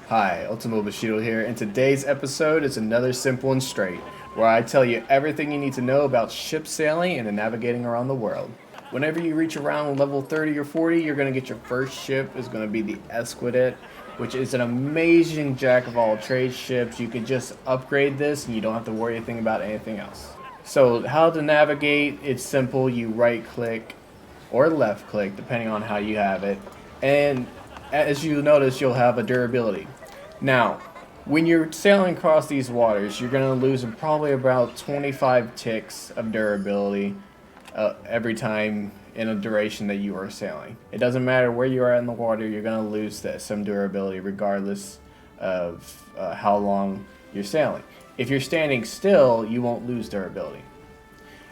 Hi, Ultimobushido here, and today's episode is another simple and straight, where I tell you everything you need to know about ship sailing and navigating around the world. Whenever you reach around level 30 or 40, you're going to get your first ship. Is going to be the Esquidit, which is an amazing jack of all trades ship. You can just upgrade this and you don't have to worry anything about anything else. So how to navigate, it's simple. You right click or left click, depending on how you have it, and as you notice, you'll have a durability. Now, when you're sailing across these waters, you're going to lose probably about 25 ticks of durability every time in a duration that you are sailing. It doesn't matter where you are in the water, you're going to lose some durability regardless of how long you're sailing. If you're standing still, you won't lose durability.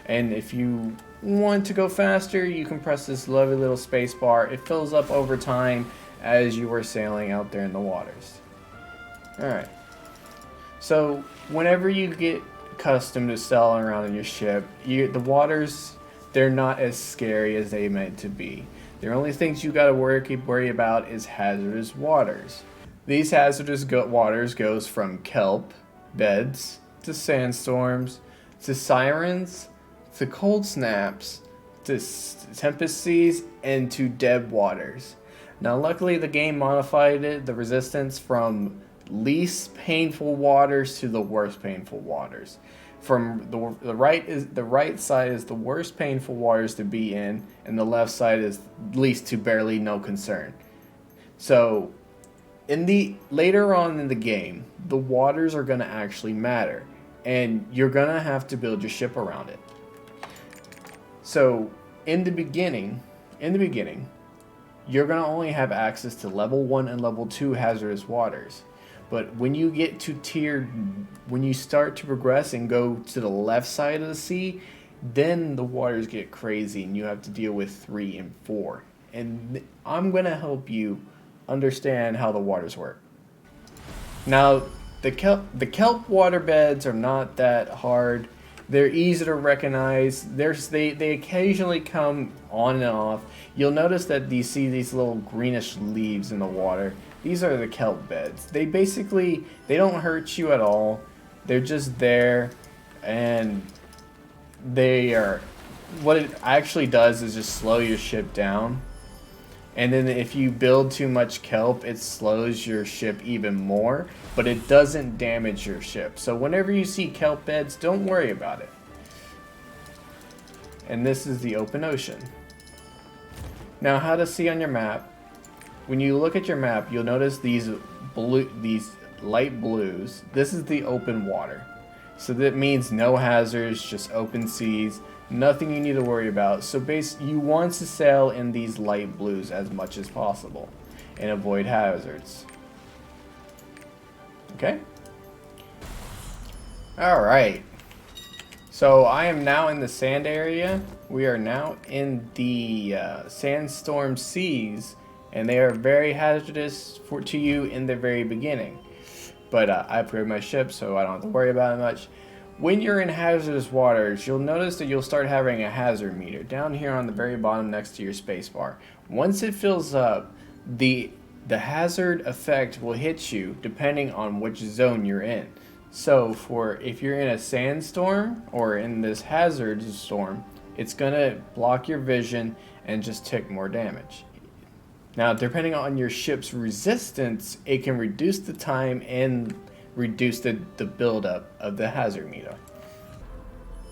And if you want to go faster, you can press this lovely little space bar. It fills up over time as you are sailing out there in the waters. Alright, so whenever you get accustomed to sailing around in your ship, the waters, they're not as scary as they meant to be. The only things you gotta worry about is hazardous waters. These hazardous waters goes from kelp beds to sandstorms to sirens to cold snaps to tempest seas and to dead waters. Now luckily the game modified the resistance from least painful waters to the worst painful waters. From the right side is the worst painful waters to be in, and the left side is least to barely no concern. So later on in the game, the waters are going to actually matter, and you're going to have to build your ship around it. So in the beginning, you're going to only have access to level 1 and level 2 hazardous waters. But when you get to when you start to progress and go to the left side of the sea, then the waters get crazy and you have to deal with 3 and 4. And I'm going to help you understand how the waters work. Now, the kelp water beds are not that hard. They're easy to recognize. They occasionally come on and off. You'll notice that you see these little greenish leaves in the water. These are the kelp beds. They don't hurt you at all. They're just there, and what it actually does is just slow your ship down. And then if you build too much kelp, it slows your ship even more, but it doesn't damage your ship. So whenever you see kelp beds, don't worry about it. And this is the open ocean. Now, how to see on your map. When you look at your map, you'll notice these light blues. This is the open water. So that means no hazards, just open seas. Nothing you need to worry about. So you want to sail in these light blues as much as possible and avoid hazards. Okay? Alright. So I am now in the sand area. We are now in the sandstorm seas, and they are very hazardous to you in the very beginning. But I upgraded my ship, so I don't have to worry about it much. When you're in hazardous waters, you'll notice that you'll start having a hazard meter down here on the very bottom next to your spacebar. Once it fills up, the hazard effect will hit you depending on which zone you're in. So if you're in a sandstorm or in this hazard storm, it's gonna block your vision and just take more damage. Now, depending on your ship's resistance, it can reduce the time and reduce the buildup of the hazard meter.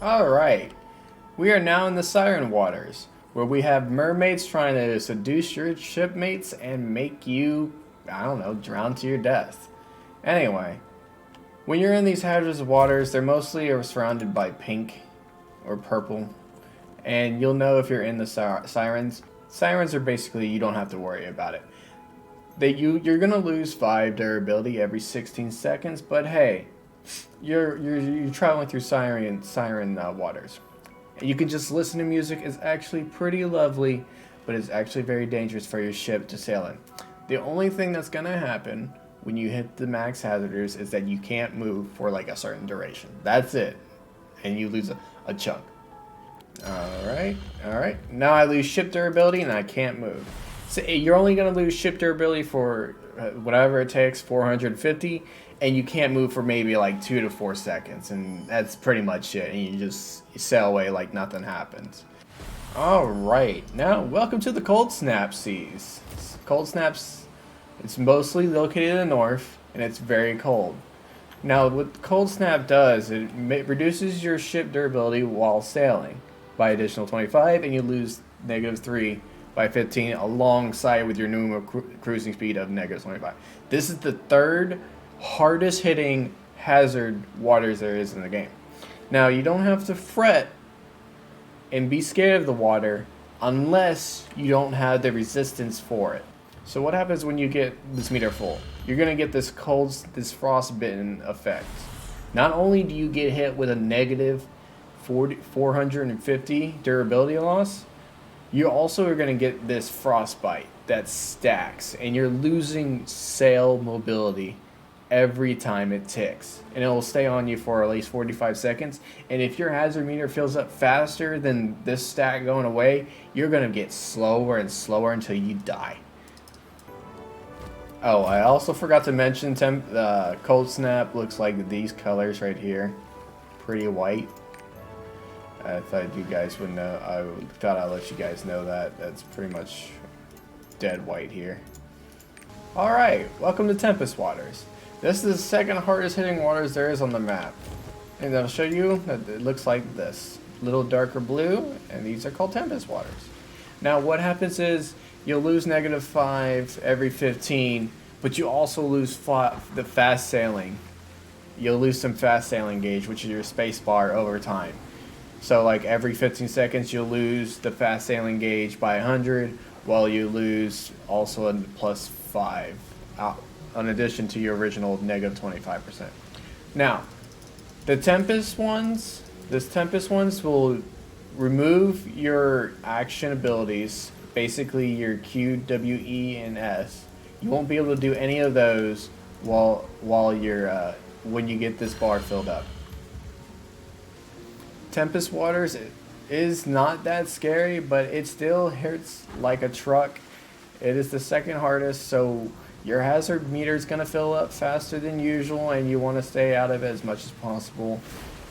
Alright, we are now in the siren waters, where we have mermaids trying to seduce your shipmates and make you, I don't know, drown to your death. Anyway, when you're in these hazardous waters, they're mostly surrounded by pink or purple, and you'll know if you're in the sirens. Sirens are basically, you don't have to worry about it. You're gonna lose 5 durability every 16 seconds, but hey, you're traveling through siren waters. And you can just listen to music. It's actually pretty lovely, but it's actually very dangerous for your ship to sail in. The only thing that's gonna happen when you hit the max hazardous is that you can't move for like a certain duration. That's it, and you lose a chunk. Alright. Now I lose ship durability and I can't move. So you're only going to lose ship durability for whatever it takes, 450, and you can't move for maybe like 2 to 4 seconds, and that's pretty much it. And you just sail away like nothing happens. All right, now welcome to the Cold Snap Seas. Cold Snaps, it's mostly located in the north, and it's very cold. Now, what Cold Snap does, it reduces your ship durability while sailing by additional 25, and you lose -3 by 15 alongside with your normal cruising speed of -25. This is the third hardest hitting hazard waters there is in the game. Now, you don't have to fret and be scared of the water unless you don't have the resistance for it. So what happens when you get this meter full? You're gonna get this frostbitten effect. Not only do you get hit with a negative 450 durability loss, you also are gonna get this frostbite that stacks, and you're losing sail mobility every time it ticks, and it will stay on you for at least 45 seconds. And if your hazard meter fills up faster than this stack going away, you're gonna get slower and slower until you die. Oh, I also forgot to mention Cold Snap looks like these colors right here. Pretty white. I thought you guys would know. Thought I'd let you guys know that. That's pretty much dead white here. Alright, welcome to Tempest Waters. This is the second hardest hitting waters there is on the map. And I'll show you that it looks like this. A little darker blue, and these are called Tempest Waters. Now what happens is, you'll lose -5 every 15, but you also lose the fast sailing. You'll lose some fast sailing gauge, which is your space bar over time. So like every 15 seconds, you'll lose the fast sailing gauge by 100, while you lose also a +5, in addition to your original -25%. Now, this Tempest ones will remove your action abilities. Basically your Q, W, E, and S. You won't be able to do any of those while you're when you get this bar filled up. Tempest Waters is not that scary, but it still hurts like a truck. It is the second hardest, so your hazard meter is going to fill up faster than usual, and you want to stay out of it as much as possible.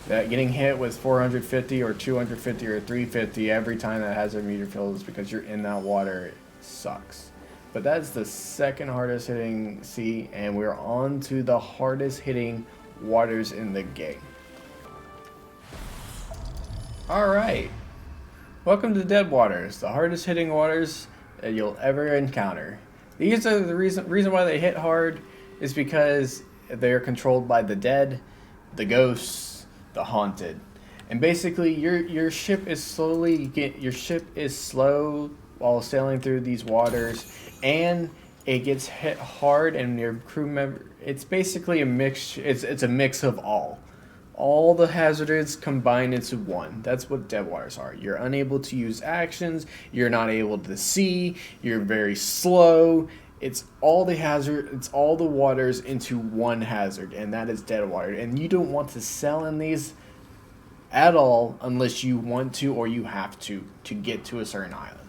That getting hit with 450 or 250 or 350 every time that hazard meter fills because you're in that water sucks. But that's the second hardest hitting sea, and we're on to the hardest hitting waters in the game. Alright, welcome to Dead Waters, the hardest hitting waters that you'll ever encounter. These are the reason why they hit hard is because they're controlled by the dead, the ghosts, the haunted, and basically your ship is slow while sailing through these waters, and it gets hit hard, and your crew member, it's basically a mix. It's a mix of all the hazards combined into one. That's what Dead Waters are. You're unable to use actions, you're not able to see, you're very slow. It's all the waters into one hazard, and that is Dead Water. And you don't want to sail in these at all unless you want to or you have to get to a certain island.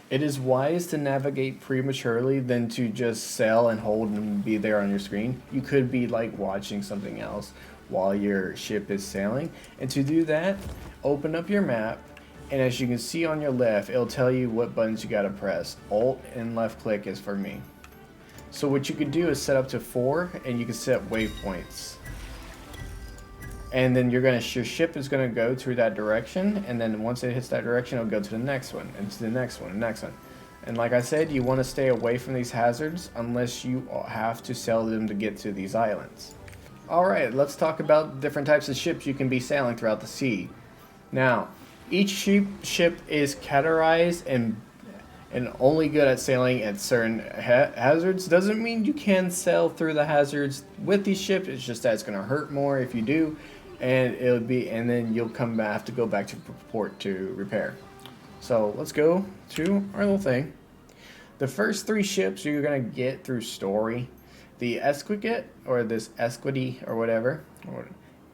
It is wise to navigate prematurely than to just sail and hold and be there on your screen. You could be like watching something else while your ship is sailing. And to do that, open up your map, and as you can see on your left, it'll tell you what buttons you gotta press. Alt and left click is for me. So what you can do is set up to 4, and you can set waypoints. And then your ship is gonna go to that direction, and then once it hits that direction, it'll go to the next one, and to the next one, and next one. And like I said, you want to stay away from these hazards unless you have to sail them to get to these islands. Alright, let's talk about different types of ships you can be sailing throughout the sea. Now, each ship is categorized and only good at sailing at certain hazards. Doesn't mean you can sail through the hazards with these ships. It's just that it's going to hurt more if you do, and then you'll have to go back to port to repair. So let's go to our little thing. The first 3 ships you're going to get through story. The Esquigate, or this Esquity, or whatever.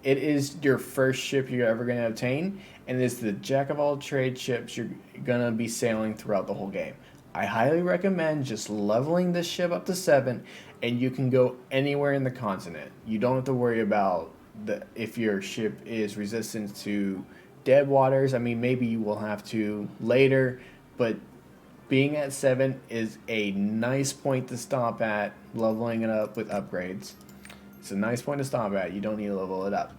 It is your first ship you're ever going to obtain, and it's the jack of all trade ships you're going to be sailing throughout the whole game. I highly recommend just leveling this ship up to 7, and you can go anywhere in the continent. You don't have to worry about if your ship is resistant to dead waters. I mean, maybe you will have to later, but being at 7 is a nice point to stop at, leveling it up with upgrades. It's a nice point to stop at. You don't need to level it up.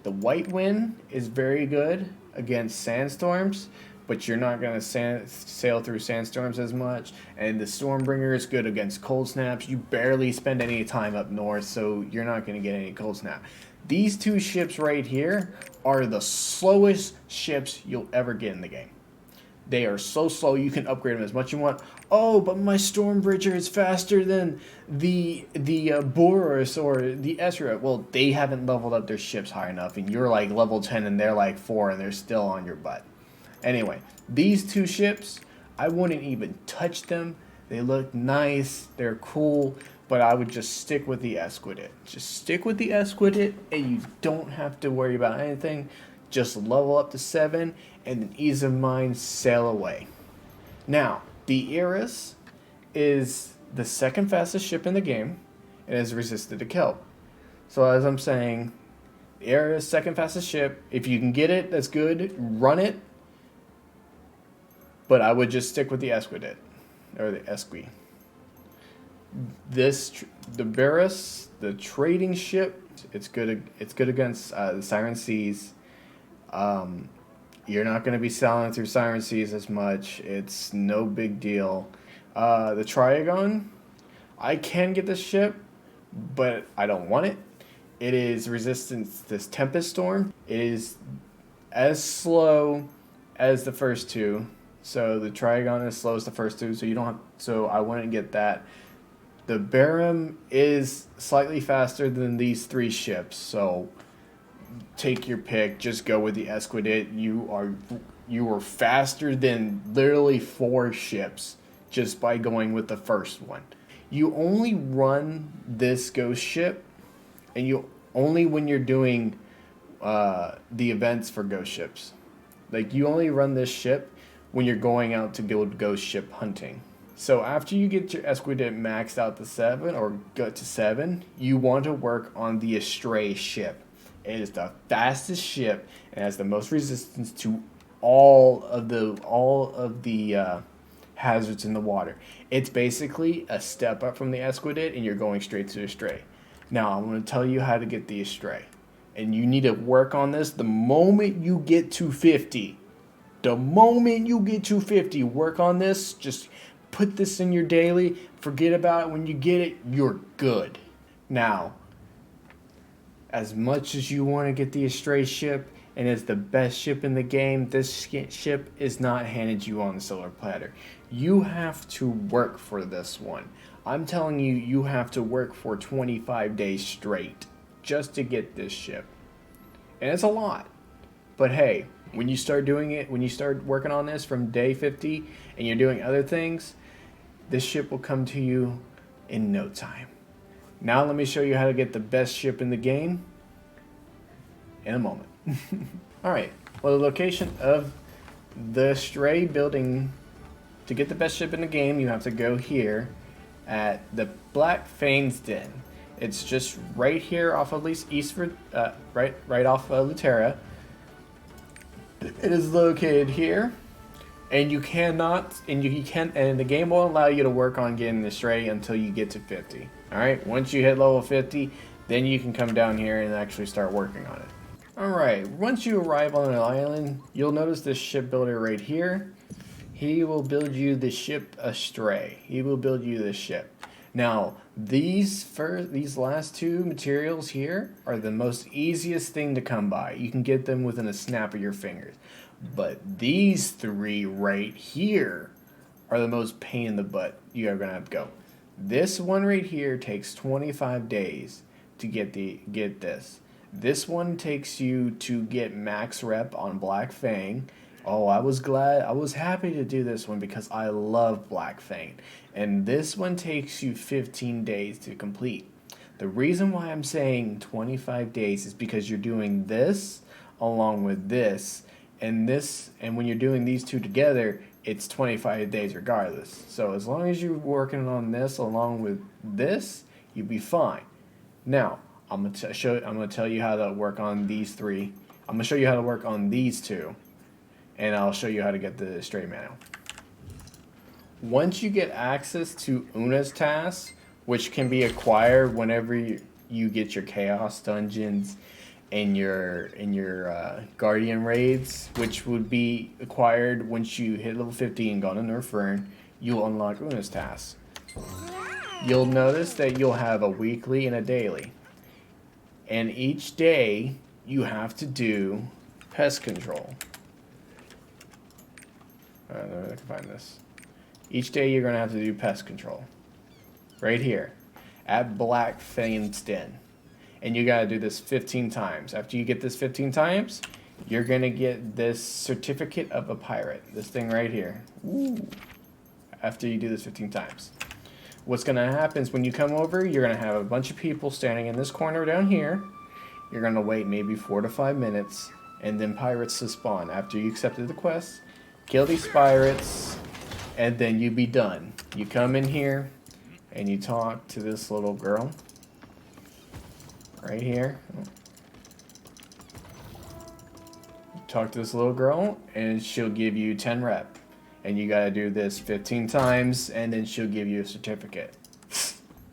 The White Wind is very good against sandstorms, but you're not going to sail through sandstorms as much. And the Stormbringer is good against cold snaps. You barely spend any time up north, so you're not going to get any cold snap. These two ships right here are the slowest ships you'll ever get in the game. They are so slow, you can upgrade them as much as you want. Oh, but my Stormbridger is faster than the Boros or the Ezra. Well, they haven't leveled up their ships high enough, and you're like level 10 and they're like 4 and they're still on your butt. Anyway, these two ships, I wouldn't even touch them. They look nice, they're cool, but I would just stick with the Esquidit. Just stick with the Esquidit, and you don't have to worry about anything. Just level up to 7, and then ease of mind, sail away. Now, the Iris is the second fastest ship in the game, and is resistant to kelp. So as I'm saying, the Iris, second fastest ship. If you can get it, that's good. Run it. But I would just stick with the Esquidit, or the Esqui. The Barris, the trading ship, it's good against the Siren Seas. You're not going to be sailing through Siren Seas as much. It's no big deal. The Triagon, I can get this ship, but I don't want it. It is resistant to this Tempest Storm. It is as slow as the first two. So the Triagon is slow as the first two, so you don't have, so I wouldn't get that. The Barum is slightly faster than these three ships, so take your pick. Just go with the Esquidit. You are faster than literally 4 ships just by going with the first one. You only run this ghost ship, and you only when you're doing the events for ghost ships. Like, you only run this ship when you're going out to go ghost ship hunting. So after you get your Esquidit maxed out to 7 or get to 7, you want to work on the Astray ship. It is the fastest ship and has the most resistance to all of the hazards in the water. It's basically a step up from the Esquidit, and you're going straight to the Astray. Now I'm going to tell you how to get the Astray, and you need to work on this the moment you get to 50. The moment you get to 50, work on this. Just put this in your daily. Forget about it. When you get it, you're good. Now, as much as you want to get the Astray ship, and it's the best ship in the game, this ship is not handed you on the silver platter. You have to work for this one. I'm telling you, you have to work for 25 days straight just to get this ship. And it's a lot. But hey, when you start doing it, when you start working on this from day 50 and you're doing other things, this ship will come to you in no time. Now let me show you how to get the best ship in the game in a moment. Alright, well, the location of the Stray building, to get the best ship in the game, you have to go here at the Black Fane's Den. It's just right here off of Eastford, right off of Lutera. It is located here, and you cannot, and the game won't allow you to work on getting the Stray until you get to 50. All right, once you hit level 50, then you can come down here and actually start working on it. All right, once you arrive on an island, you'll notice this shipbuilder right here. He will build you the ship Astray. He will build you this ship. Now, these last two materials here are the most easiest thing to come by. You can get them within a snap of your fingers. But these 3 right here are the most pain in the butt you're going to have to go. This one right here takes 25 days to get this. This one takes you to get max rep on Black Fang. Oh, I was happy to do this one because I love Black Fang. And this one takes you 15 days to complete. The reason why I'm saying 25 days is because you're doing this along with this, and when you're doing these two together, it's 25 days regardless. So as long as you're working on this along with this, you'll be fine. Now, I'm gonna tell you how to work on these three. I'm gonna show you how to work on these two, and I'll show you how to get the stray manual. Once you get access to Una's tasks, which can be acquired whenever you get your chaos dungeons and your guardian raids, which would be acquired once you hit level 50 and gone to Nerf Fern, you'll unlock Una's tasks. You'll notice that you'll have a weekly and a daily, and each day you have to do pest control. I don't know if I can find this. Each day you're going to have to do pest control. Right here. At Black Fane's Den. And you got to do this 15 times. After you get this 15 times, you're going to get this certificate of a pirate. This thing right here. Ooh. After you do this 15 times. What's going to happen is when you come over, you're going to have a bunch of people standing in this corner down here. You're going to wait maybe 4 to 5 minutes. And then pirates will spawn. After you accepted the quest, kill these pirates. And then you be done. You come in here and you talk to this little girl right here. Talk to this little girl and she'll give you 10 rep. And you gotta do this 15 times and then she'll give you a certificate.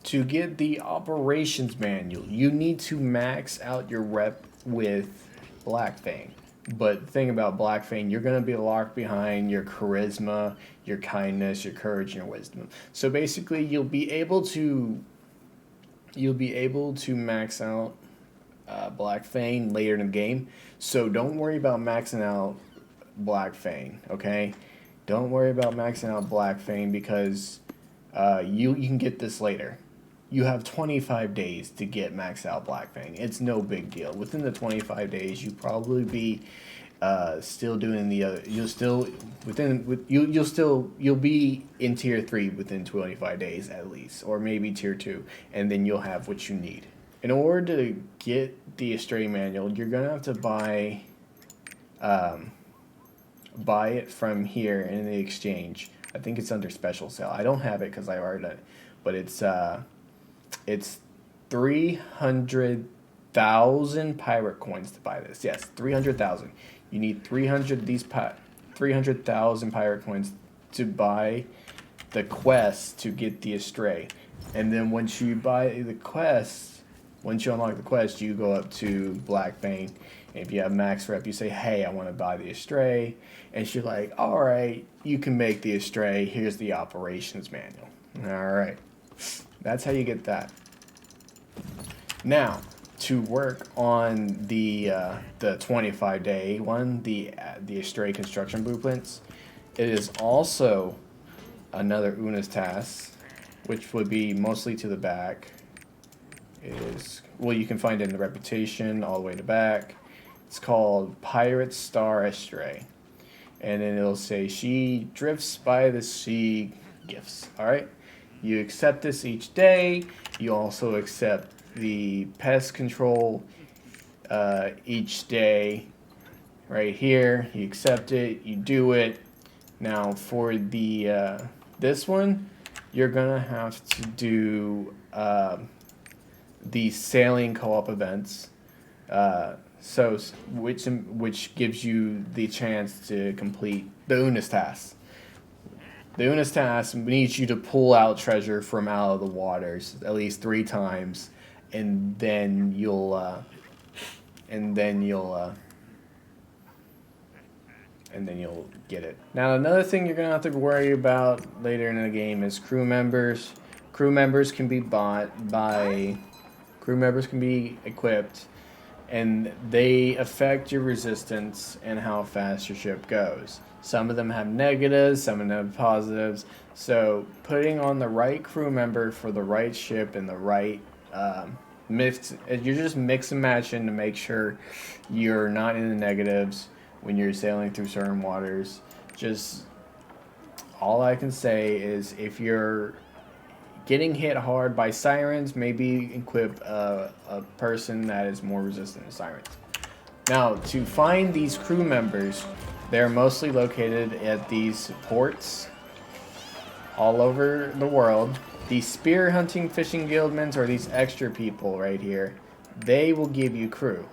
To get the operations manual, you need to max out your rep with Black Fang. But the thing about Black Fang, you're going to be locked behind your charisma, your kindness, your courage, and your wisdom. So basically, you'll be able to max out Black Fang later in the game. So don't worry about maxing out Black Fang, okay? Don't worry about maxing out Black Fang because you can get this later. You have 25 days to get maxed out Black Fang. It's no big deal. Within the 25 days, you probably be still doing the other. You'll be in tier 3 within 25 days at least, or maybe tier 2, and then you'll have what you need. In order to get the Astray manual, you're gonna have to buy it from here in the exchange. I think it's under special sale. I don't have it because I already done it, but it's 300,000 pirate coins to buy this. Yes, 300,000. You need 300,000 pirate coins to buy the quest to get the Astray. And then once you buy the quest, once you unlock the quest, you go up to Black Fang. And if you have max rep, you say, hey, I want to buy the Astray. And she's like, all right, you can make the Astray. Here's the operations manual. All right. That's how you get that. Now, to work on the 25-day one, the Astray construction blueprints, it is also another Una's task, which would be mostly to the back. It is, well, you can find it in the reputation all the way to back. It's called Pirate Star Astray. And then it'll say, she drifts by the sea gifts. All right. You accept this each day. You also accept the pest control each day right here. You accept it. You do it. Now for the this one, you're gonna have to do the sailing co-op events. So which gives you the chance to complete the Una's task. The Una's task needs you to pull out treasure from out of the waters at least 3 times, and then you'll get it. Now another thing you're gonna have to worry about later in the game is crew members. Crew members can be equipped, and they affect your resistance and how fast your ship goes. Some of them have negatives, some of them have positives. So putting on the right crew member for the right ship and the right mix, you're just mix and matching to make sure you're not in the negatives when you're sailing through certain waters. Just all I can say is if you're getting hit hard by sirens, maybe equip a person that is more resistant to sirens. Now, to find these crew members, They're mostly located at these ports all over the world. These spear hunting fishing guildmen, or these extra people right here, they will give you crew.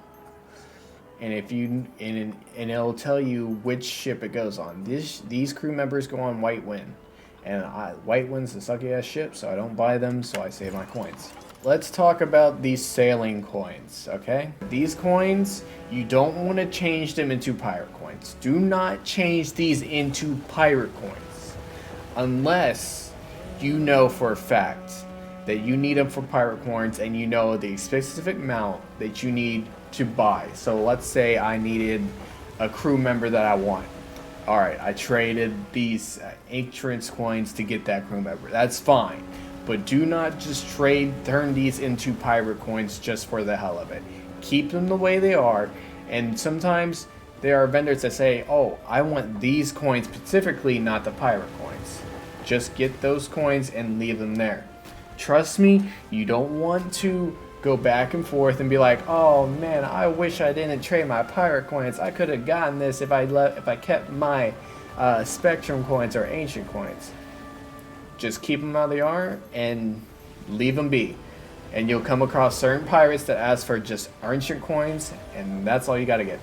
And if you and it'll tell you which ship it goes on. These crew members go on White Wind, and White Wind's a sucky ass ship, so I don't buy them, so I save my coins. Let's talk about these sailing coins, okay? These coins, you don't want to change them into pirate coins. Do not change these into pirate coins unless you know for a fact that you need them for pirate coins and you know the specific amount that you need to buy. So let's say I needed a crew member that I want. All right, I traded these entrance coins to get that crew member. That's fine. But do not just turn these into pirate coins just for the hell of it. Keep them the way they are. And sometimes there are vendors that say, oh, I want these coins specifically, not the pirate coins. Just get those coins and leave them there. Trust me, you don't want to go back and forth and be like, oh man, I wish I didn't trade my pirate coins. I could have gotten this if I kept my spectrum coins or ancient coins. Just keep them how they are and leave them be. And you'll come across certain pirates that ask for just ancient coins, and that's all you gotta get.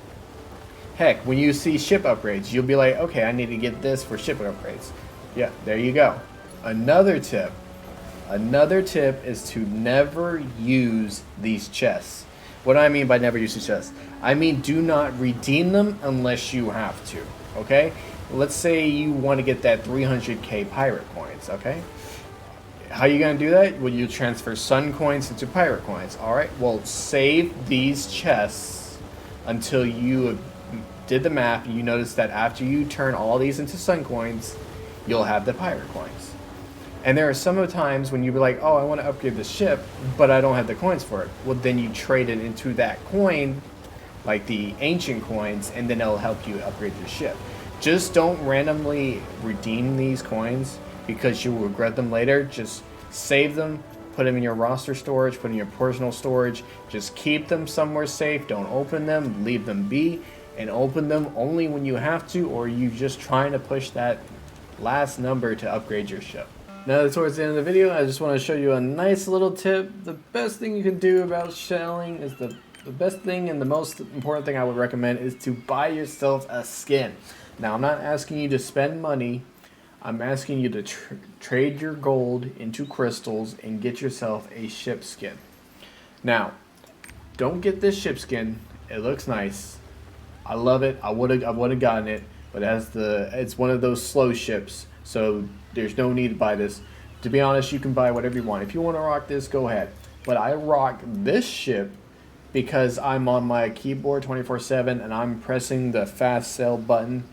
Heck, when you see ship upgrades, you'll be like, okay, I need to get this for ship upgrades. Yeah, there you go. Another tip is to never use these chests. What do I mean by never use these chests? I mean do not redeem them unless you have to, okay? Let's say you want to get that 300k pirate coins, okay? How are you going to do that? Well, you transfer sun coins into pirate coins. All right, well, save these chests until you did the math. You notice that after you turn all these into sun coins, you'll have the pirate coins. And there are some times when you be like, oh, I want to upgrade the ship, but I don't have the coins for it. Well, then you trade it into that coin, like the ancient coins, and then it'll help you upgrade your ship. Just don't randomly redeem these coins because you will regret them later. Just save them, put them in your roster storage, put them in your personal storage. Just keep them somewhere safe. Don't open them, leave them be, and open them only when you have to, or you just trying to push that last number to upgrade your ship. Now towards the end of the video, I just want to show you a nice little tip. The best thing you can do about shelling is the best thing and the most important thing I would recommend is to buy yourself a skin. Now, I'm not asking you to spend money. I'm asking you to trade your gold into crystals and get yourself a ship skin. Now, don't get this ship skin. It looks nice. I love it. I would have gotten it, but it's one of those slow ships, so there's no need to buy this. To be honest, you can buy whatever you want. If you want to rock this, go ahead. But I rock this ship because I'm on my keyboard 24/7 and I'm pressing the fast sell button.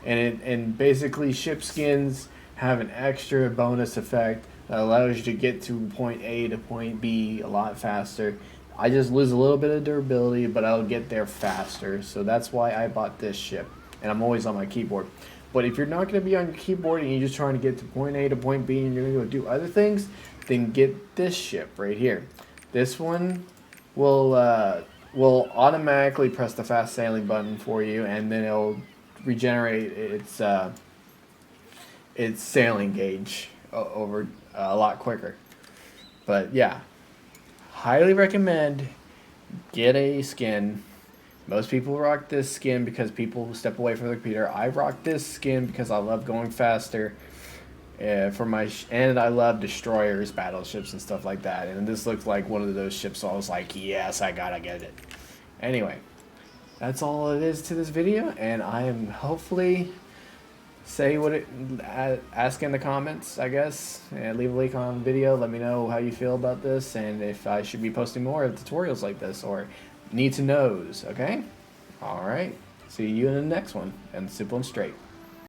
And basically ship skins have an extra bonus effect that allows you to get to point A to point B a lot faster. I just lose a little bit of durability, but I'll get there faster. So that's why I bought this ship. And I'm always on my keyboard. But if you're not going to be on your keyboard and you're just trying to get to point A to point B and you're going to go do other things, then get this ship right here. This one will automatically press the fast sailing button for you, and then it'll regenerate its sailing gauge over a lot quicker. But yeah, highly recommend get a skin. Most people rock this skin because people step away from the computer. I rock this skin because I love going faster and I love destroyers, battleships, and stuff like that. And this looks like one of those ships, so I was like, yes, I gotta get it. Anyway, that's all it is to this video, and I am hopefully ask in the comments, I guess, and leave a link on the video. Let me know how you feel about this and if I should be posting more of tutorials like this or need to knows. Okay, all right, see you in the next one, and simple and straight.